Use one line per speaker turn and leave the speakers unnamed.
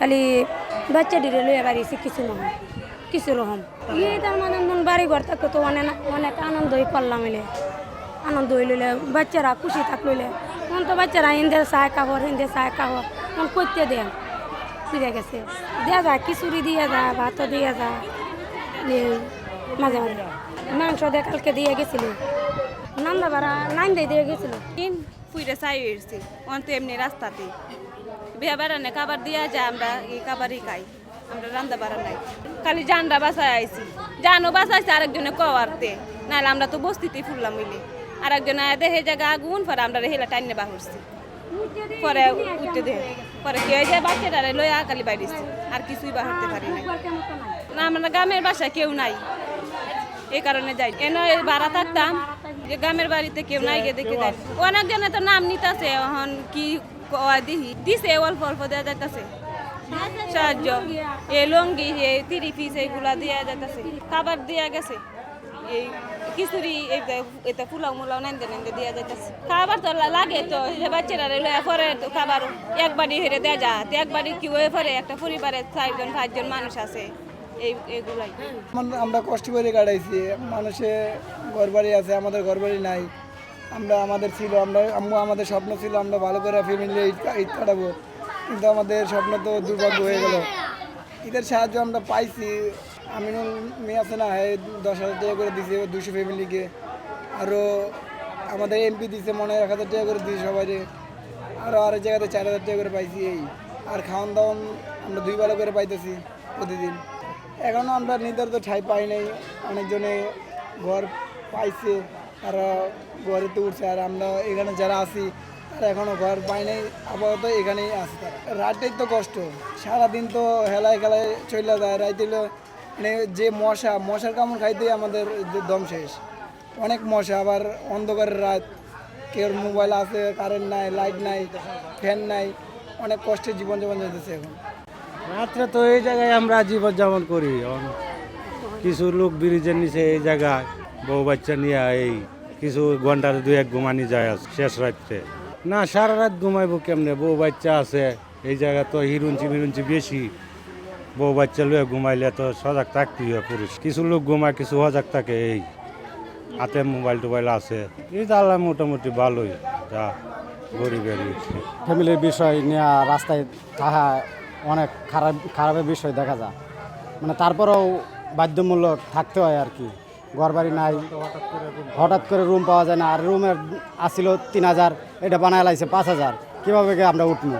খালি বাচ্চা ডিরে লইয়া বাড়িছি কিছু রকম তার মানে মন বাড়ি ঘর থাকতো তো অনেক আনন্দই করলাম এলে আনন্দ হইলে বাচ্চারা খুশি থাকলে মন তো বাচ্চারা হিন্দে চায় কাপড় মন করতে দেন ফিরে গেছে দেওয়া যায় খিচুড়ি দিয়ে যায় ভাতও দিয়ে যায় মাঝে মাঝে মাংস দিয়ে কালকে দিয়ে গেছিল নান্দা ভাড়া দিয়ে গেছিল
ফুইরে চাই হয়েছি অন্ত এমনি রাস্তাতে বিয়া বেড়ানে খাবার দিয়া যায় আমরা এই খাবারই খাই আমরা রান্না বাড়া নাই খালি জানরা বাসায় আইছি জানও বাসাইছে আরেকজনে কওয়ারতে নাহলে আমরা তো বস্তিতে ফুললাম হইলে আরেকজনে দেখে জায়গা আগুন পরে আমরা হেলা টাইনে বাহরছি পরে উঠতে দে পরে কে যায় বাচ্চাটারে লইয়া খালি বাইরেছি আর কিছুই বাহরতে পারি না আমরা গ্রামের বাসায় কেউ নাই এই কারণে যাই কেন ভাড়া থাকতাম যে গ্রামের বাড়িতে কেউ নাই গিয়ে দেখে যাই অনেকজনে তো নাম নিতেছে এখন কি দিছে অল্প অল্প দেওয়া যাইতেছে সাহায্য এই লঙ্গি এই 3 পিস এইগুলা দেওয়া যাইতেছে খাবার দেওয়া গেছে এই খিচুড়ি এটা পোলাও মোলাও নাইন্দে দেওয়া যাইতেছে খাবার তো লাগে তো বাচ্চারা পরে তো খাবার একবারই হেরে দেওয়া যায় একবারই কি হয়ে পরে একটা পরিবারে 4জন 5জন মানুষ আছে এইগুলাই
আমরা কষ্ট করে কাটাইছি মানুষে ঘরবাড়ি আছে আমাদের ঘরবাড়ি নাই আমাদের ছিল আমাদের স্বপ্ন ছিল আমরা ভালো করে ফ্যামিলি ঈদ কাটাবো কিন্তু আমাদের স্বপ্ন তো দুর্ভাগ্য হয়ে গেল ঈদের সাহায্য আমরা পাইছি আমিনুল মেয়ে আছে না 10,000 টাকা করে দিয়েছে 200 ফ্যামিলিকে আরও আমাদের এমপি দিচ্ছে মনে 1,000 টাকা করে দিয়েছে সবাই আরও আরেক জায়গাতে 4,000 টাকা করে পাইছি আর খাওয়ান দাওয়ান আমরা 2 বেলা করে পাইতেছি প্রতিদিন এখনও আমরা নির্ধারিত ঠাই পাই নাই অনেকজনে ঘর পাইছে তারা ঘরেতে উঠছে আর আমরা এখানে যারা আছি তারা এখনও ঘর পাই নাই আপাতত এখানেই আছে তারা রাতেই তো কষ্ট সারাদিন তো হেলায় খেলায় চলে যায় রাইতে মানে যে মশার কামড় খাইতেই আমাদের দম শেষ অনেক মশা আবার অন্ধকারের রাত কেউ মোবাইল আছে কারেন্ট নাই লাইট নাই ফ্যান নাই অনেক কষ্টের জীবনযাপন যেতেছে এখন
রাত্রে তো এই জায়গায় আমরা জীবনযাপন করি কিছু লোক ব্রিজের নিচে এই জায়গায় বউ বাচ্চা নিয়ে এই কিছু ঘন্টার 2-1 ঘুমানি যায় শেষ রাত্রে না সারা রাত ঘুমাইবো কেমনে বউ বাচ্চা আছে এই জায়গা তো হিরুঞ্চি বেশি বউ বাচ্চা লুয়ে ঘুমাইলে তো সজাগ থাকতেই হয় পুরুষ কিছু লোক ঘুমায় কিছু সজাগ থাকে এই হাতে মোবাইল টোবাইল আছে এই তাহলে মোটামুটি ভালোই যা গরিবের
ফ্যামিলির বিষয় নিয়ে রাস্তায় থাকা অনেক খারাপের বিষয় দেখা যায় মানে তারপরেও বাধ্যমূলক থাকতে হয় আর কি ঘরবাড়ি নাই হঠাৎ করে রুম পাওয়া যায় না আর রুমের আসছিল 3,000 এটা বানায় লাইছে 5,000 কীভাবে আমরা উঠবো